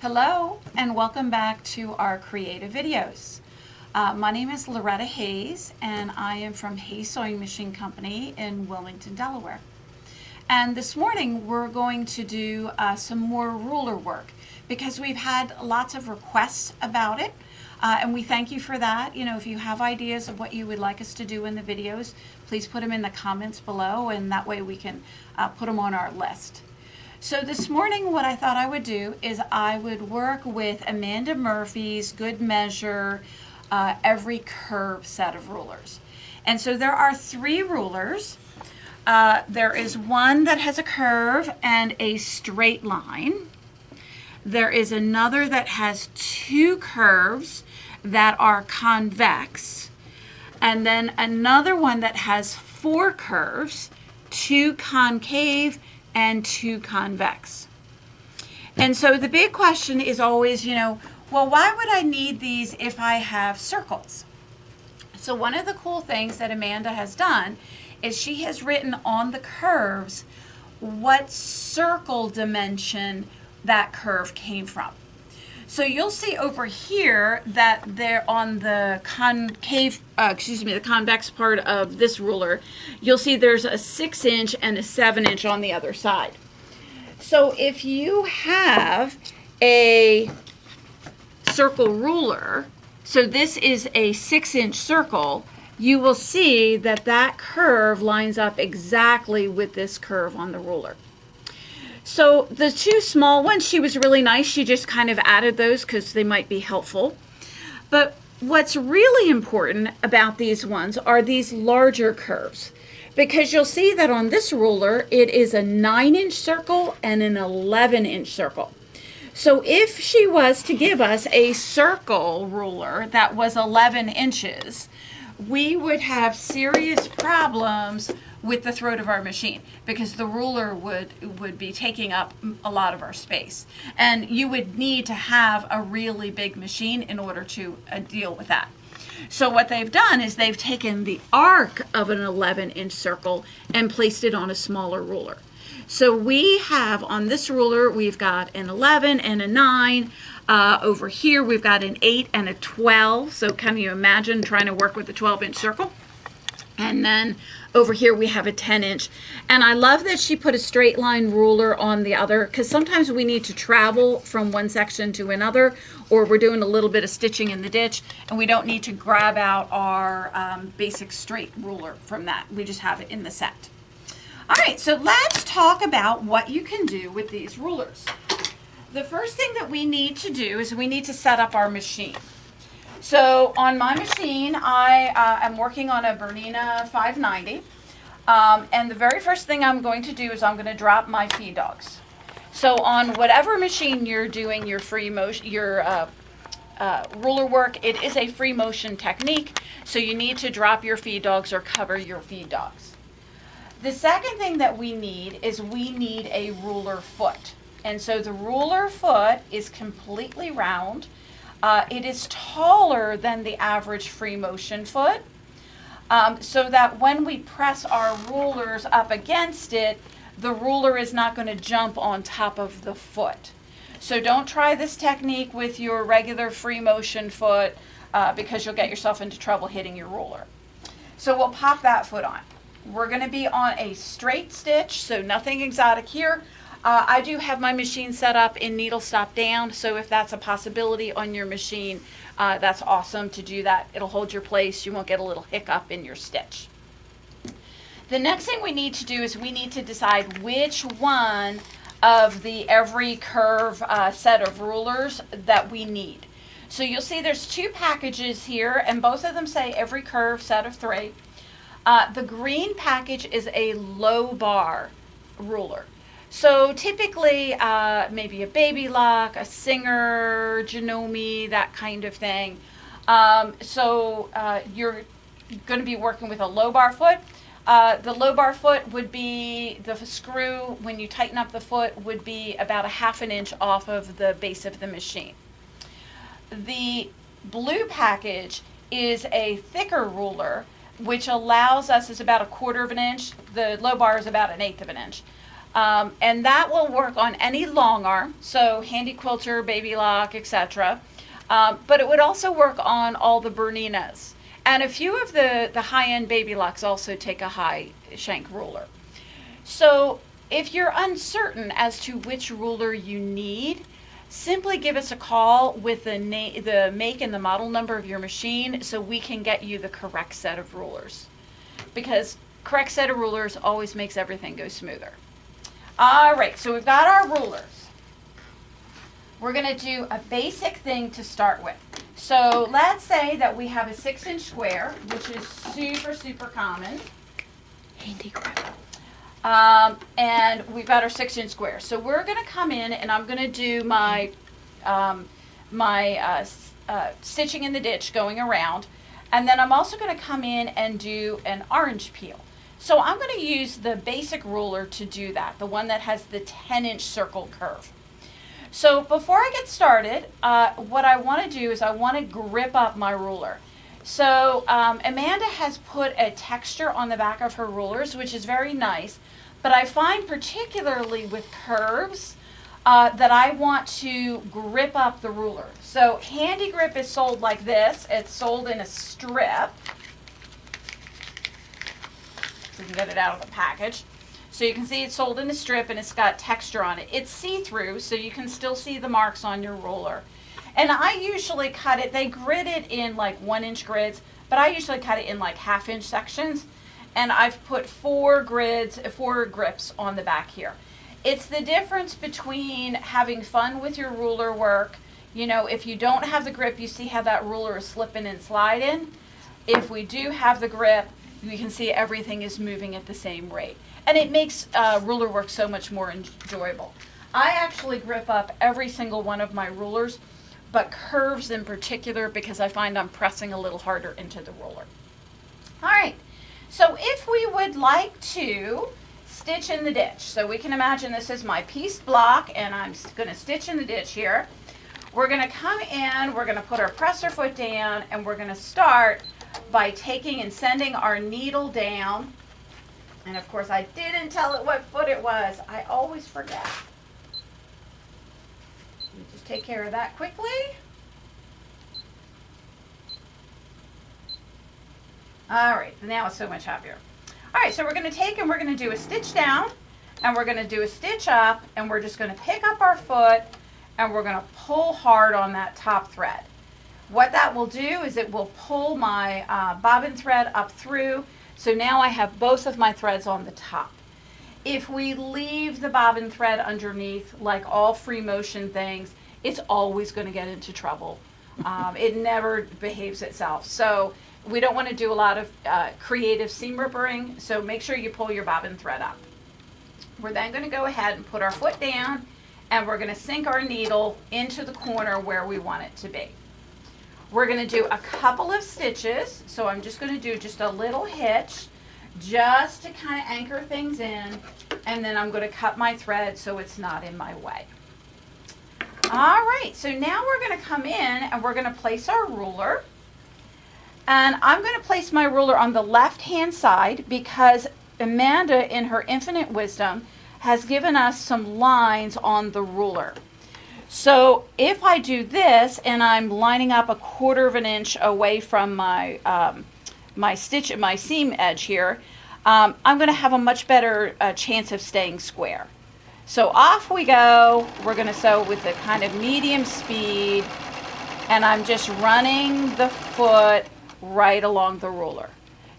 Hello and welcome back to our creative videos. My name is Loretta Hayes and I am from Hayes Sewing Machine Company in Wilmington, Delaware. And this morning we're going to do some more ruler work because we've had lots of requests about it. And we thank you for that. You know, if you have ideas of what you would like us to do in the videos, please put them in the comments below and that way we can put them on our list. So this morning what I thought I would do is I would work with Amanda Murphy's Good Measure Every Curve set of rulers. And so there are 3 rulers. There is one that has a curve and a straight line. There is another that has 2 curves that are convex. And then another one that has 4 curves, 2 concave and 2 convex. And so the big question is always, well, why would I need these if I have circles? So one of the cool things that Amanda has done is she has written on the curves what circle dimension that curve came from. So you'll see over here that they're on the the convex part of this ruler, you'll see there's a 6-inch and a 7-inch on the other side. So if you have a circle ruler, so this is a 6-inch circle, you will see that that curve lines up exactly with this curve on the ruler. So the 2 small ones, she was really nice. She just kind of added those because they might be helpful. But what's really important about these ones are these larger curves, because you'll see that on this ruler, it is a 9-inch circle and an 11-inch circle. So if she was to give us a circle ruler that was 11 inches, we would have serious problems with the throat of our machine because the ruler would be taking up a lot of our space. And you would need to have a really big machine in order to deal with that. So what they've done is they've taken the arc of an 11-inch circle and placed it on a smaller ruler. So we have on this ruler, we've got an 11 and a 9. Over here, we've got an 8 and a 12. So can you imagine trying to work with a 12-inch circle? And then over here we have a 10-inch. And I love that she put a straight line ruler on the other, because sometimes we need to travel from one section to another, or we're doing a little bit of stitching in the ditch, and we don't need to grab out our basic straight ruler from that. We just have it in the set. All right, so let's talk about what you can do with these rulers. The first thing that we need to do is we need to set up our machine. So on my machine, I am working on a Bernina 590. And the very first thing I'm going to do is I'm going to drop my feed dogs. So on whatever machine you're doing your free motion, your ruler work, it is a free motion technique. So you need to drop your feed dogs or cover your feed dogs. The second thing that we need is we need a ruler foot. And so the ruler foot is completely round. It is taller than the average free motion foot, so that when we press our rulers up against it, the ruler is not going to jump on top of the foot. So don't try this technique with your regular free motion foot because you'll get yourself into trouble hitting your ruler. So we'll pop that foot on. We're going to be on a straight stitch, so nothing exotic here. I do have my machine set up in needle stop down, so if that's a possibility on your machine, that's awesome to do that. It'll hold your place. You won't get a little hiccup in your stitch. The next thing we need to do is we need to decide which one of the every curve set of rulers that we need. So you'll see there's 2 packages here, and both of them say every curve set of 3. The green package is a low bar ruler. So typically, maybe a Baby Lock, a Singer, Janome, that kind of thing. You're going to be working with a low bar foot. The low bar foot would be, the screw, when you tighten up the foot, would be about a 1/2 inch off of the base of the machine. The blue package is a thicker ruler, which allows us, it's about 1/4 inch. The low bar is about 1/8 inch. And that will work on any long arm, so handy quilter, baby lock, etc. But it would also work on all the Berninas. And a few of the high-end baby locks also take a high shank ruler. So if you're uncertain as to which ruler you need, simply give us a call with the make and the model number of your machine so we can get you the correct set of rulers. Because correct set of rulers always makes everything go smoother. All right, so we've got our rulers. We're going to do a basic thing to start with. So let's say that we have a 6-inch square, which is super, super common. Handy grip. And we've got our 6-inch square. So we're going to come in and I'm going to do my stitching in the ditch going around. And then I'm also going to come in and do an orange peel. So I'm going to use the basic ruler to do that, the one that has the 10-inch circle curve. So before I get started, what I want to do is I want to grip up my ruler. So Amanda has put a texture on the back of her rulers, which is very nice, but I find particularly with curves that I want to grip up the ruler. So Handy Grip is sold like this. It's sold in a strip. We can get it out of the package. So you can see it's sold in a strip and it's got texture on it. It's see-through, so you can still see the marks on your ruler. And I usually cut it, they grid it in like 1-inch grids, but I usually cut it in like 1/2-inch sections. And I've put 4 grips on the back here. It's the difference between having fun with your ruler work. You know, if you don't have the grip, you see how that ruler is slipping and sliding. If we do have the grip, you can see everything is moving at the same rate. And it makes ruler work so much more enjoyable. I actually grip up every single one of my rulers, but curves in particular because I find I'm pressing a little harder into the ruler. All right, so if we would like to stitch in the ditch, so we can imagine this is my pieced block and I'm going to stitch in the ditch here. We're going to come in, we're going to put our presser foot down, and we're going to start by taking and sending our needle down. And of course I didn't tell it what foot it was. I always forget. Let me just take care of that quickly. All right, now it's so much happier. All right, so we're going to take and we're going to do a stitch down and we're going to do a stitch up and we're just going to pick up our foot and we're going to pull hard on that top thread. What that will do is it will pull my bobbin thread up through. So now I have both of my threads on the top. If we leave the bobbin thread underneath, like all free motion things, it's always going to get into trouble. It never behaves itself. So we don't want to do a lot of creative seam rippering, so make sure you pull your bobbin thread up. We're then going to go ahead and put our foot down, and we're going to sink our needle into the corner where we want it to be. We're going to do a couple of stitches, so I'm just going to do just a little hitch just to kind of anchor things in, and then I'm going to cut my thread so it's not in my way. All right, so now we're going to come in and we're going to place our ruler. And I'm going to place my ruler on the left-hand side because Amanda, in her infinite wisdom, has given us some lines on the ruler. So if I do this and I'm lining up 1/4 of an inch away from my my seam edge here, I'm going to have a much better chance of staying square. So off we go. We're going to sew with a kind of medium speed, and I'm just running the foot right along the ruler.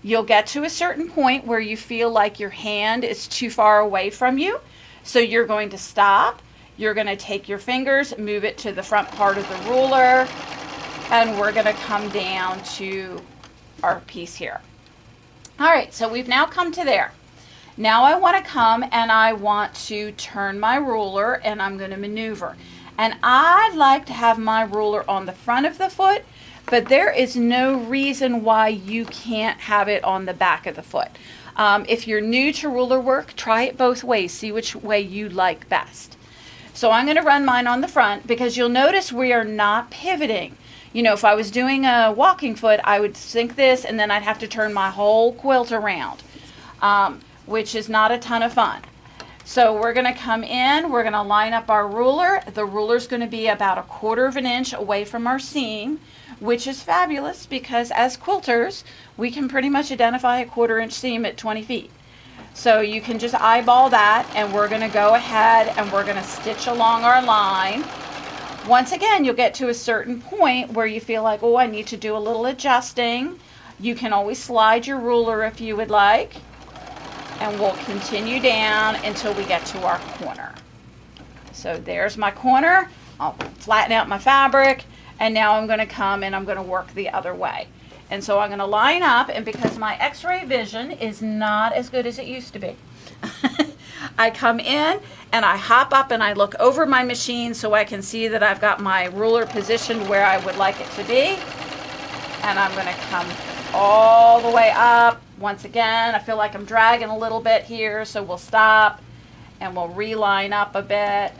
You'll get to a certain point where you feel like your hand is too far away from you, so you're going to stop. You're going to take your fingers, move it to the front part of the ruler, and we're going to come down to our piece here. All right, so we've now come to there. Now I want to come and I want to turn my ruler and I'm going to maneuver. And I'd like to have my ruler on the front of the foot, but there is no reason why you can't have it on the back of the foot. If you're new to ruler work, try it both ways. See which way you like best. So I'm going to run mine on the front because you'll notice we are not pivoting. You know, if I was doing a walking foot, I would sink this and then I'd have to turn my whole quilt around, which is not a ton of fun. So we're going to come in, we're going to line up our ruler. The ruler's going to be about 1/4 of an inch away from our seam, which is fabulous because as quilters, we can pretty much identify a 1/4 inch seam at 20 feet. So you can just eyeball that, and we're going to go ahead and we're going to stitch along our line. Once again, you'll get to a certain point where you feel like, oh, I need to do a little adjusting. You can always slide your ruler if you would like. And we'll continue down until we get to our corner. So there's my corner. I'll flatten out my fabric, and now I'm going to come and I'm going to work the other way. And so I'm going to line up, and because my x-ray vision is not as good as it used to be, I come in and I hop up and I look over my machine so I can see that I've got my ruler positioned where I would like it to be. And I'm going to come all the way up. Once again, I feel like I'm dragging a little bit here, so we'll stop and we'll reline up a bit.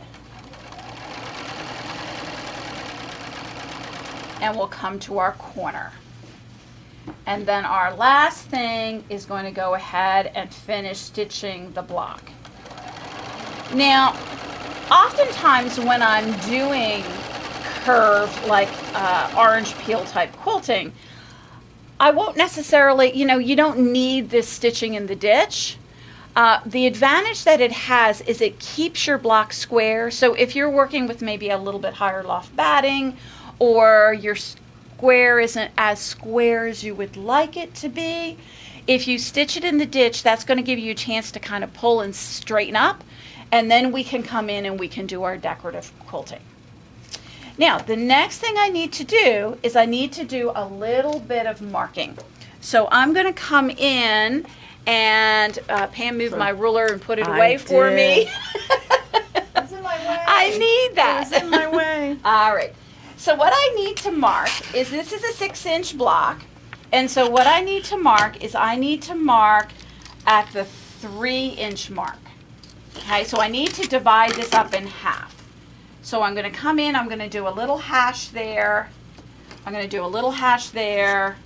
And we'll come to our corner. And then our last thing is going to go ahead and finish stitching the block. Now, oftentimes when I'm doing curved, like orange peel type quilting, I won't necessarily, you don't need this stitching in the ditch. The advantage that it has is it keeps your block square. So if you're working with maybe a little bit higher loft batting, or your square isn't as square as you would like it to be, if you stitch it in the ditch, that's going to give you a chance to kind of pull and straighten up, and then we can come in and we can do our decorative quilting. Now, the next thing I need to do is I need to do a little bit of marking. So I'm going to come in and Pam moved my ruler and put it away for me. It's in my way. I need that. It's in my way. All right. So what I need to mark is, this is a 6-inch block. And so what I need to mark is I need to mark at the 3-inch mark. Okay, so I need to divide this up in half. So I'm going to come in, I'm going to do a little hash there. I'm going to do a little hash there.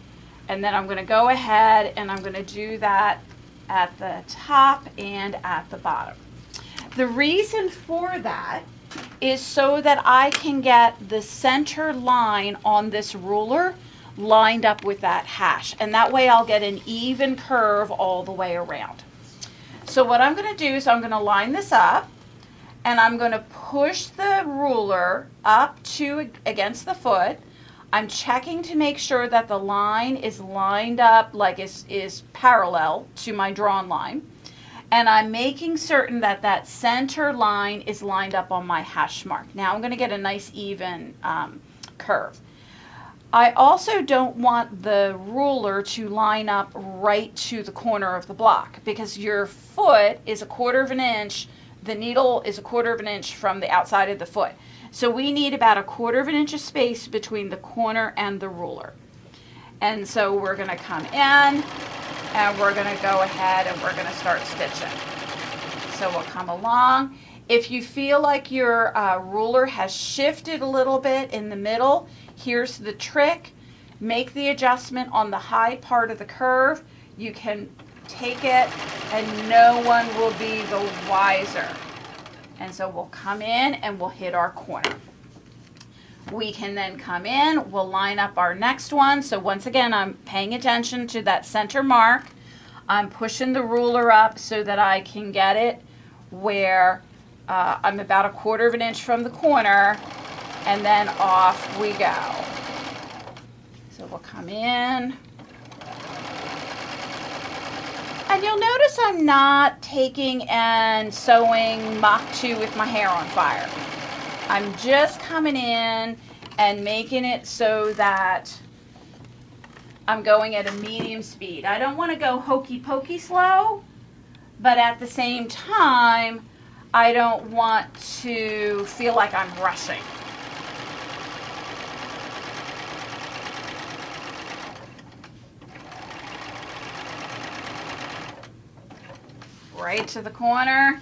And then I'm going to go ahead and I'm going to do that at the top and at the bottom. The reason for that is so that I can get the center line on this ruler lined up with that hash. And that way I'll get an even curve all the way around. So what I'm going to do is I'm going to line this up, and I'm going to push the ruler up to against the foot. I'm checking to make sure that the line is lined up, like is parallel to my drawn line. And I'm making certain that that center line is lined up on my hash mark. Now I'm going to get a nice even curve. I also don't want the ruler to line up right to the corner of the block, because your foot is 1/4 of an inch, the needle is 1/4 of an inch from the outside of the foot. So we need about 1/4 of an inch of space between the corner and the ruler. And so we're going to come in and we're going to go ahead and we're going to start stitching. So we'll come along. If you feel like your ruler has shifted a little bit in the middle, here's the trick. Make the adjustment on the high part of the curve. You can take it and no one will be the wiser. And so we'll come in and we'll hit our corner. We can then come in, we'll line up our next one. So once again, I'm paying attention to that center mark. I'm pushing the ruler up so that I can get it where I'm about 1/4 of an inch from the corner, and then off we go. So we'll come in. And you'll notice I'm not taking and sewing Mach 2 with my hair on fire. I'm just coming in and making it so that I'm going at a medium speed. I don't want to go hokey pokey slow, but at the same time, I don't want to feel like I'm rushing. Right to the corner,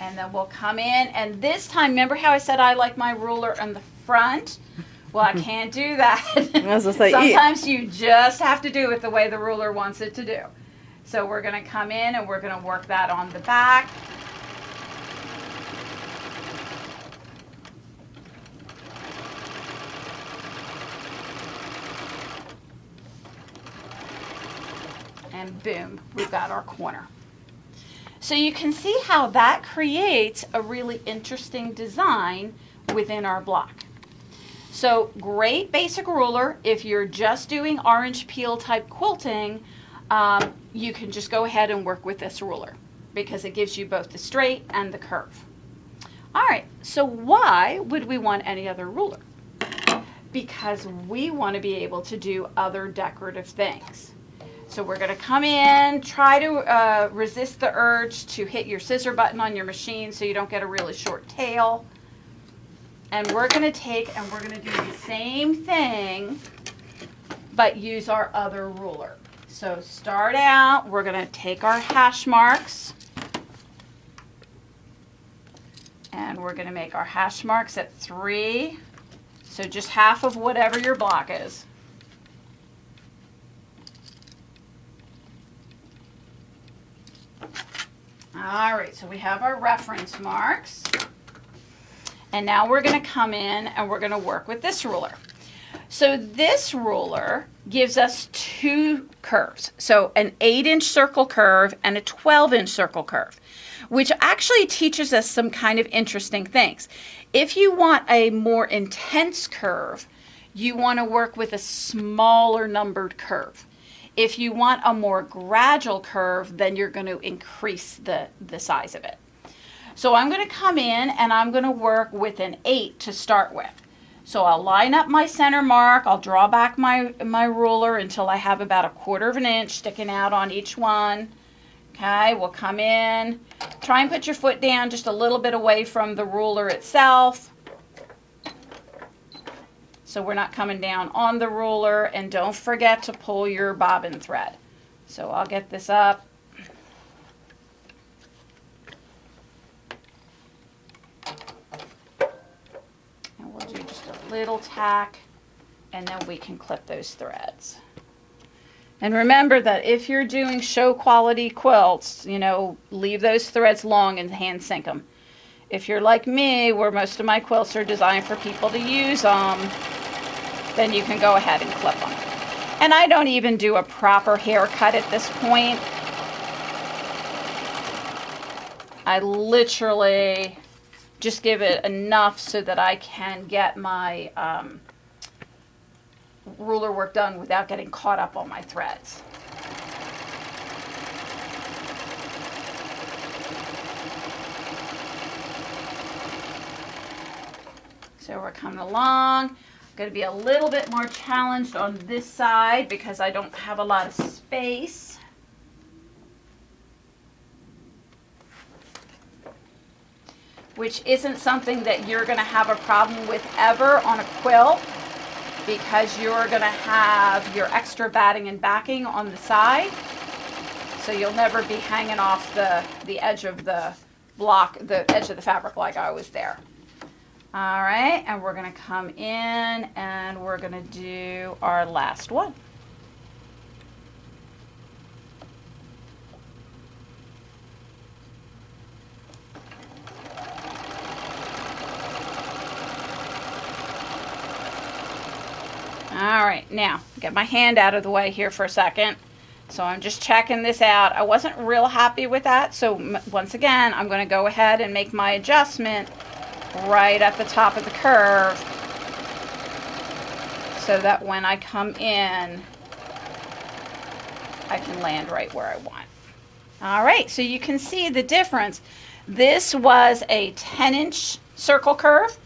and then we'll come in, and this time, remember how I said I like my ruler in the front? Well, I can't do that. Sometimes you just have to do it the way the ruler wants it to do. So we're going to come in and we're going to work that on the back. And boom, we've got our corner. So you can see how that creates a really interesting design within our block. So great basic ruler. If you're just doing orange peel type quilting, you can just go ahead and work with this ruler because it gives you both the straight and the curve. All right, so why would we want any other ruler? Because we want to be able to do other decorative things. So we're going to come in, try to resist the urge to hit your scissor button on your machine so you don't get a really short tail. And we're going to take and we're going to do the same thing, but use our other ruler. So start out, we're going to take our hash marks, and we're going to make our hash marks at 3. So just half of whatever your block is. All right, so we have our reference marks. And now we're going to come in and we're going to work with this ruler. So this ruler gives us 2 curves. So an 8-inch circle curve and a 12-inch circle curve, which actually teaches us some kind of interesting things. If you want a more intense curve, you want to work with a smaller numbered curve. If you want a more gradual curve, then you're going to increase the size of it. So I'm going to come in and I'm going to work with an 8 to start with. So I'll line up my center mark. I'll draw back my ruler until I have about 1/4 inch sticking out on each one. Okay, we'll come in. Try and put your foot down just a little bit away from the ruler itself, so we're not coming down on the ruler. And don't forget to pull your bobbin thread. So I'll get this up. And we'll do just a little tack, and then we can clip those threads. And remember that if you're doing show quality quilts, you know, leave those threads long and hand sink them. If you're like me, where most of my quilts are designed for people to use them, then you can go ahead and clip them. And I don't even do a proper haircut at this point. I literally just give it enough so that I can get my ruler work done without getting caught up on my threads. So we're coming along. I'm going to be a little bit more challenged on this side because I don't have a lot of space. Which isn't something that you're going to have a problem with ever on a quilt, because you're going to have your extra batting and backing on the side, so you'll never be hanging off the edge of the block, the edge of the fabric like I was there. All right, and we're going to come in and we're going to do our last one. All right, now get my hand out of the way here for a second. So I'm just checking this out. I wasn't real happy with that, so once again, I'm going to go ahead and make my adjustment right at the top of the curve so that when I come in, I can land right where I want. All right, so you can see the difference. This was a 10-inch circle curve.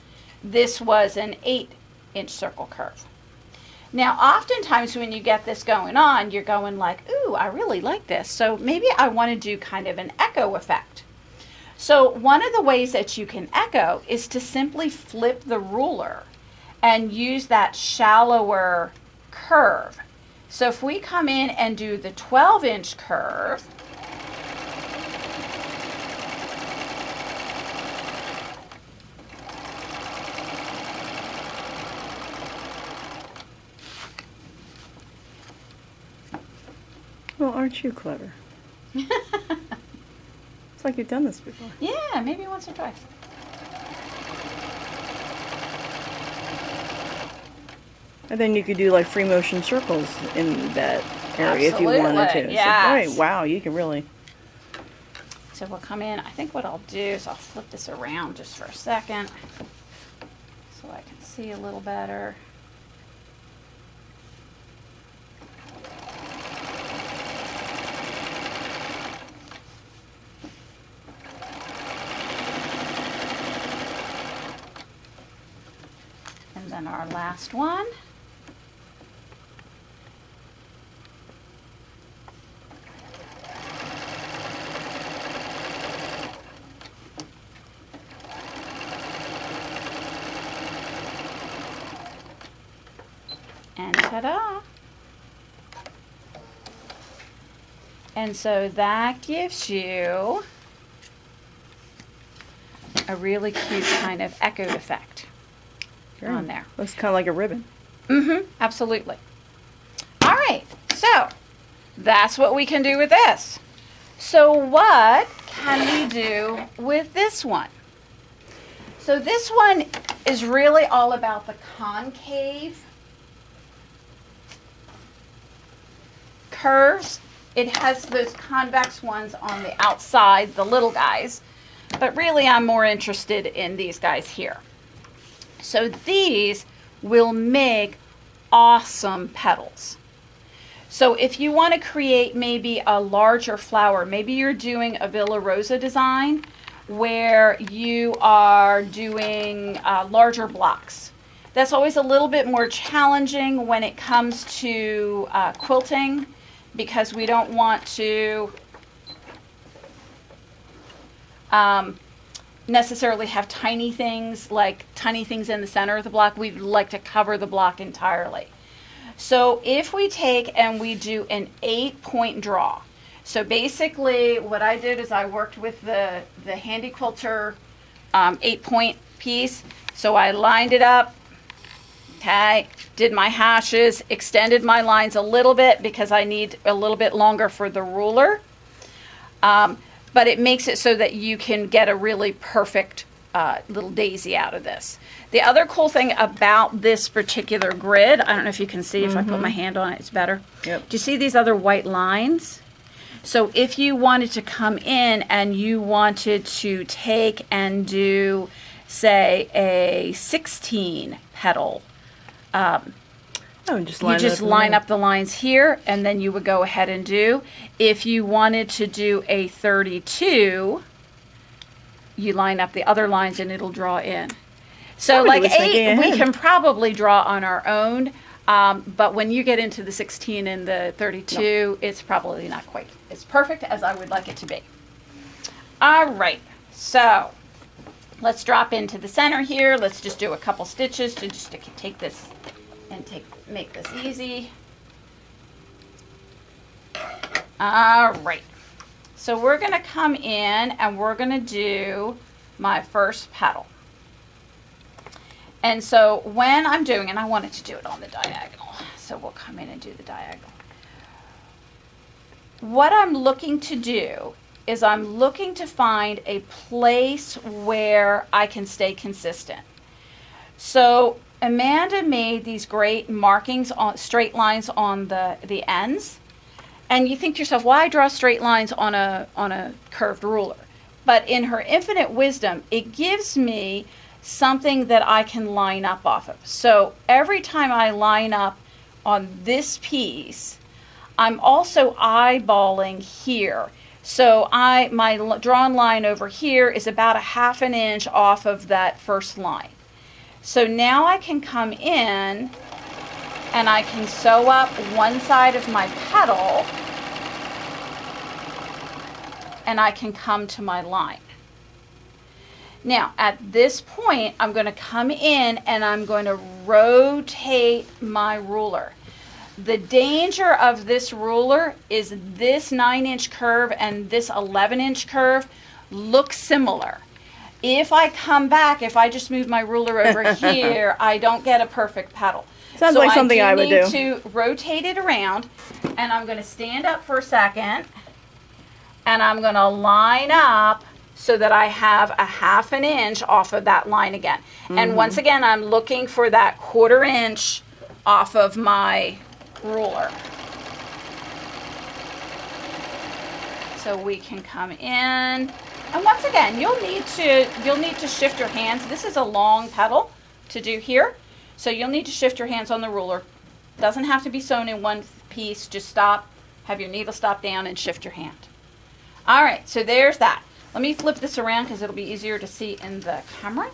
This was an 8-inch circle curve. Now, oftentimes when you get this going on, you're going like, ooh, I really like this. So maybe I want to do kind of an echo effect. So one of the ways that you can echo is to simply flip the ruler and use that shallower curve. So if we come in and do the 12-inch curve, Well, aren't you clever? It's like you've done this before. yeah, maybe once or twice. And then you could do like free motion circles in that area if you wanted to. Yes. So, boy, wow, you can really. So we'll come in. I think what I'll do is I'll flip this around just for a second so I can see a little better. And then our last one. And ta-da! And so that gives you a really cute kind of echoed effect on there. Looks kind of like a ribbon. Mm-hmm, absolutely. All right, so that's what we can do with this. So what can we do with this one? So this one is really all about the concave curves. It has those convex ones on the outside, the little guys, but really I'm more interested in these guys here. So these will make awesome petals. So if you want to create maybe a larger flower, maybe you're doing a Villa Rosa design where you are doing larger blocks. That's always a little bit more challenging when it comes to quilting, because we don't want to necessarily have tiny things in the center of the block. We'd like to cover the block entirely. So if we take and we do an 8-point draw, so basically what I did is I worked with the Handy Quilter 8-point piece. So I lined it up, okay, did my hashes, extended my lines a little bit because I need a little bit longer for the ruler. But it makes it so that you can get a really perfect little daisy out of this. The other cool thing about this particular grid, I don't know if you can see, if I put my hand on it, it's better. Yep. Do you see these other white lines? So if you wanted to come in and you wanted to take and do, say, a 16 petal, you just line up the lines here, and then you would go ahead and do. If you wanted to do a 32, you line up the other lines and it'll draw in. So like 8, we can probably draw on our own, but when you get into the 16 and the 32, it's probably not quite as perfect as I would like it to be. All right, so let's drop into the center here. Let's just do a couple stitches to just to take this and make this easy. All right, so we're gonna come in and we're gonna do my first petal. And so when I'm doing, and I wanted to do it on the diagonal, so we'll come in and do the diagonal. What I'm looking to do is I'm looking to find a place where I can stay consistent. So Amanda made these great markings on straight lines on the ends, and you think to yourself, why draw straight lines on a curved ruler? But in her infinite wisdom, it gives me something that I can line up off of. So every time I line up on this piece, I'm also eyeballing here. So my drawn line over here is about a 1/2 inch off of that first line. So now I can come in and I can sew up one side of my petal and I can come to my line. Now at this point, I'm going to come in and I'm going to rotate my ruler. The danger of this ruler is this 9-inch curve and this 11-inch curve look similar. If I come back, if I just move my ruler over here, I don't get a perfect petal. Sounds like something I would do. I need to rotate it around, and I'm going to stand up for a second, and I'm going to line up so that I have a 1/2 inch off of that line again. And once again, I'm looking for that 1/4 inch off of my ruler. So we can come in, and once again, you'll need to shift your hands. This is a long petal to do here, so you'll need to shift your hands on the ruler. Doesn't have to be sewn in one piece. Just stop, have your needle stop down, and shift your hand. All right, so there's that. Let me flip this around because it'll be easier to see in the camera.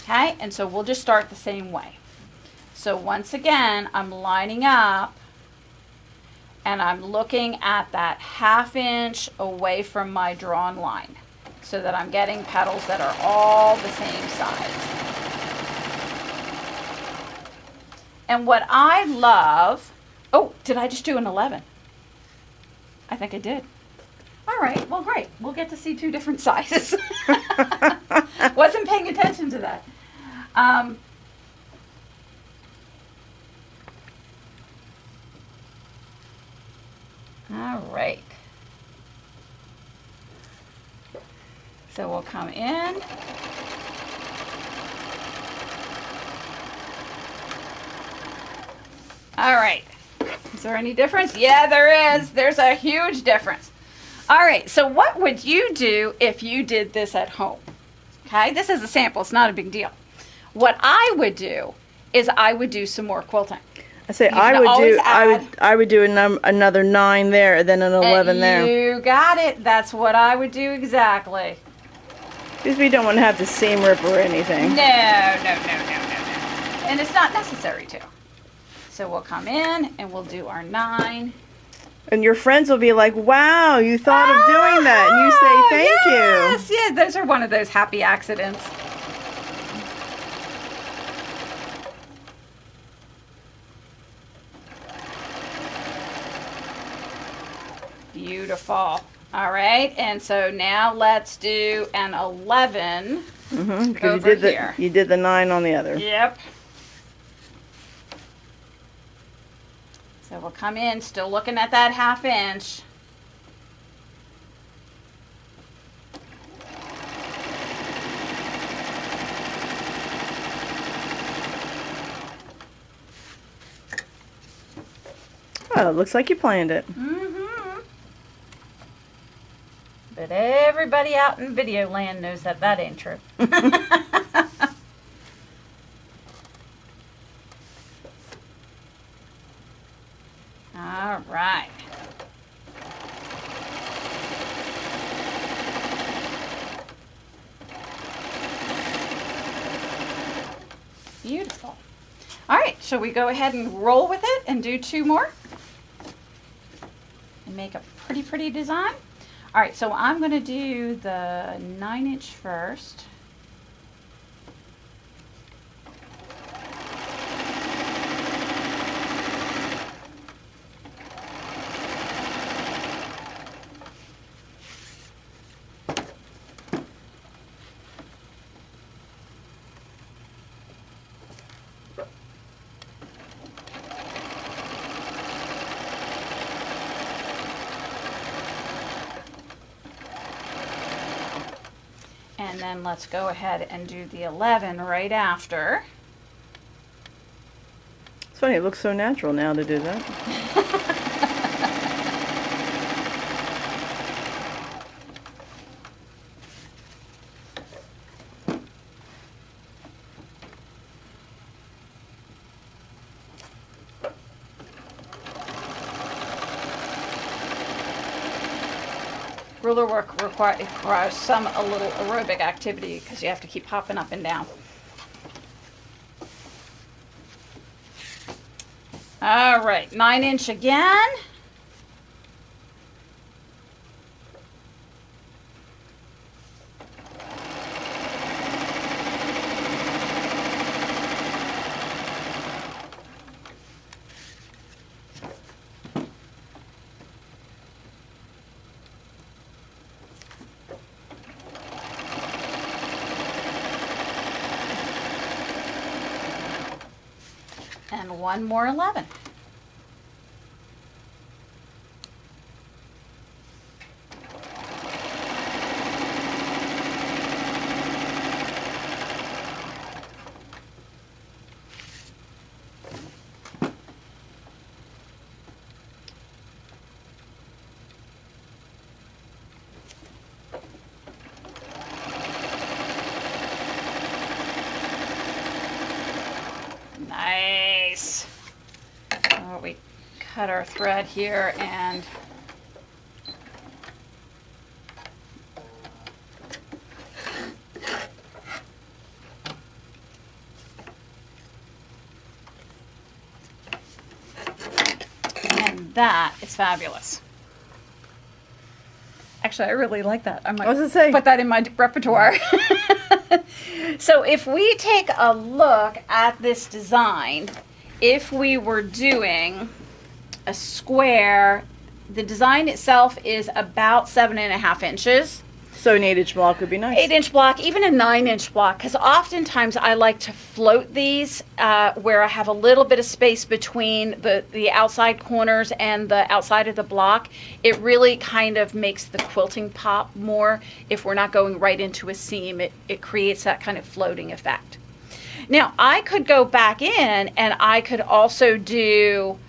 Okay, and so we'll just start the same way. So once again, I'm lining up and I'm looking at that 1/2 inch away from my drawn line so that I'm getting petals that are all the same size. And what I love, oh, did I just do an 11? I think I did. All right, well, great. We'll get to see 2 different sizes. Wasn't paying attention to that. All right. So we'll come in. All right. Is there any difference? Yeah, there is. There's a huge difference. All right. So what would you do if you did this at home? Okay. This is a sample. It's not a big deal. What I would do is I would do some more quilting. I say I would do another 9 there, and then an 11 there. You got it. That's what I would do exactly. Because we don't want to have the seam rip or anything. No. And it's not necessary to. So we'll come in and we'll do our 9. And your friends will be like, wow, you thought of doing that. And you say, thank you. Yes, those are one of those happy accidents. Beautiful. All right, and so now let's do an 11 over here. You did the 9 on the other. Yep. So we'll come in, still looking at that 1/2 inch. Oh, it looks like you planned it. But everybody out in video land knows that that ain't true. All right. Beautiful. All right, shall we go ahead and roll with it and do 2 more? And make a pretty design? All right, so I'm going to do the 9 inch first. And then let's go ahead and do the 11 right after. It's funny, it looks so natural now to do that. RulerWork requires a little aerobic activity because you have to keep hopping up and down. All right, 9 inch again. And 1 more 11. cut our thread here and that is fabulous. Actually, I really like that. I might put that in my repertoire. So if we take a look at this design, if we were doing a square, the design itself is about 7.5 inches. So an 8-inch block would be nice. 8-inch block, even a 9-inch block, because oftentimes I like to float these where I have a little bit of space between the outside corners and the outside of the block. It really kind of makes the quilting pop more. If we're not going right into a seam, it creates that kind of floating effect. Now, I could go back in and I could also do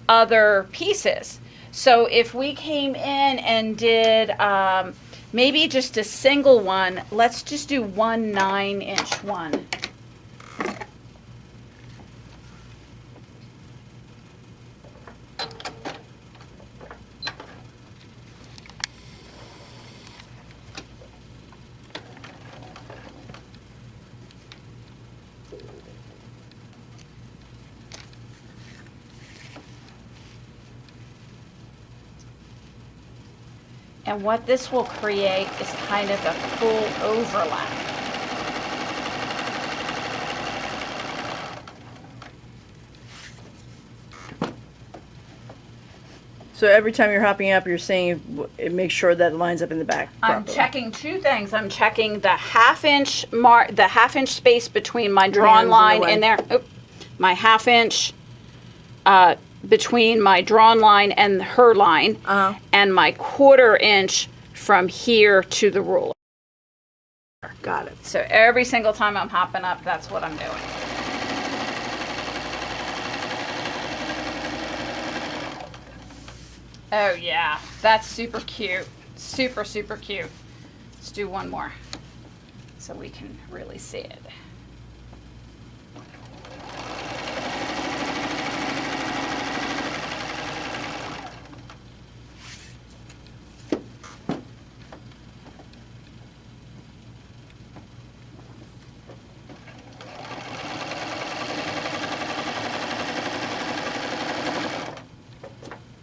other pieces. So if we came in and did maybe just a single one, let's just do one 9-inch one. And what this will create is kind of a full overlap. So every time you're hopping up, you're saying it makes sure that it lines up in the back properly. I'm checking two things. I'm checking the half-inch space between my drawn line in there. Oh, my half-inch between my drawn line and her line, and my 1/4 inch from here to the ruler. Got it. So every single time I'm hopping up, that's what I'm doing. Oh yeah, that's super cute. Super, super cute. Let's do one more so we can really see it.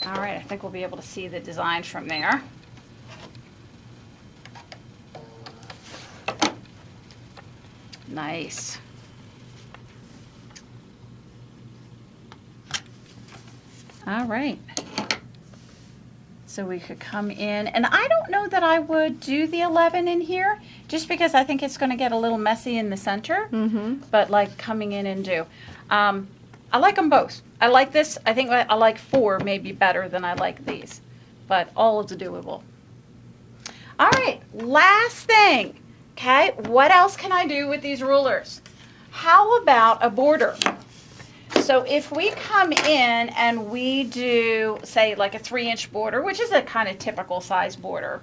All right, I think we'll be able to see the design from there. Nice. All right. So we could come in, and I don't know that I would do the 11 in here, just because I think it's going to get a little messy in the center, but like coming in and do. I like them both. I like this. I think I like 4 maybe better than I like these, but all is doable. All right, last thing. Okay, what else can I do with these rulers? How about a border? So if we come in and we do, say, like a 3-inch border, which is a kind of typical size border,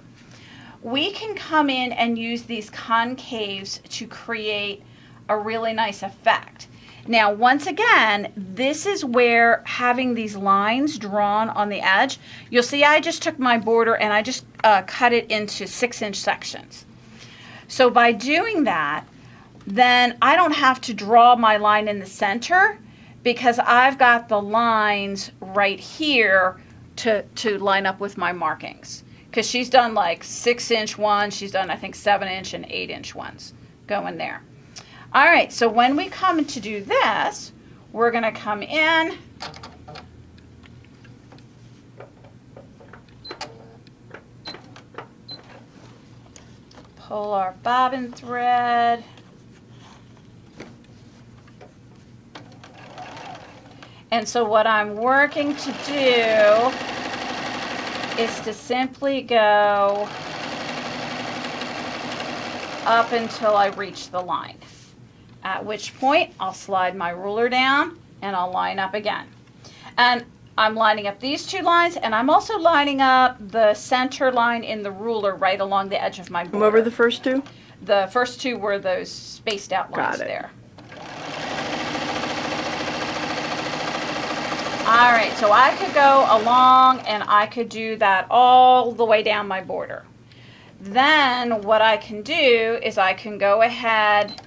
we can come in and use these concaves to create a really nice effect. Now, once again, this is where having these lines drawn on the edge, you'll see I just took my border and I just cut it into 6-inch sections. So by doing that, then I don't have to draw my line in the center, because I've got the lines right here to line up with my markings. Because she's done like 6-inch ones, she's done I think 7-inch and 8-inch ones going there. All right, so when we come to do this, we're going to come in, pull our bobbin thread, and so what I'm working to do is to simply go up until I reach the line. At which point I'll slide my ruler down and I'll line up again. And I'm lining up these 2 lines, and I'm also lining up the center line in the ruler right along the edge of my border. What were the first 2? The first 2 were those spaced out lines there. All right, so I could go along and I could do that all the way down my border. Then what I can do is I can go ahead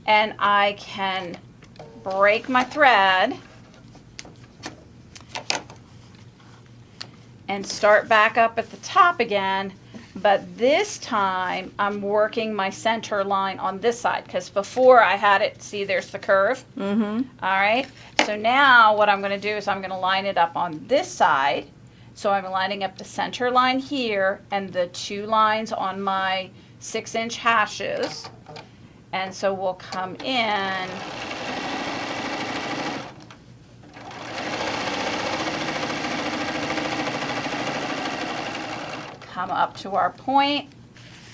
and I can break my thread and start back up at the top again, but this time I'm working my center line on this side, because before I had it, see, there's the curve. Mm-hmm. All right, so now what I'm going to do is I'm going to line it up on this side. So I'm lining up the center line here and the 2 lines on my 6-inch hashes. And so we'll come in come up to our point,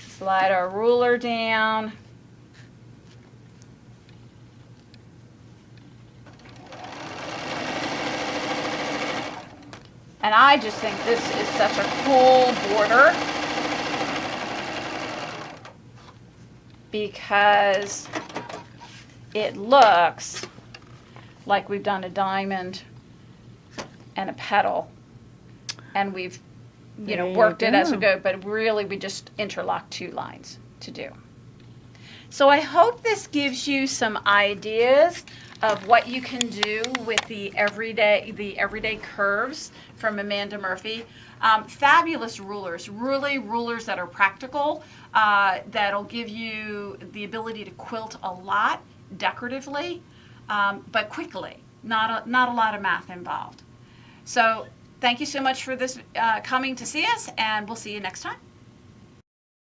slide our ruler down, and I just think this is such a cool border because it looks like we've done a diamond and a petal, and we've worked it as we go, but really we just interlocked 2 lines to do. So I hope this gives you some ideas of what you can do with the everyday curves from Amanda Murphy. Fabulous rulers, really rulers that are practical, that'll give you the ability to quilt a lot decoratively, but quickly, not a lot of math involved. So thank you so much for this coming to see us, and we'll see you next time.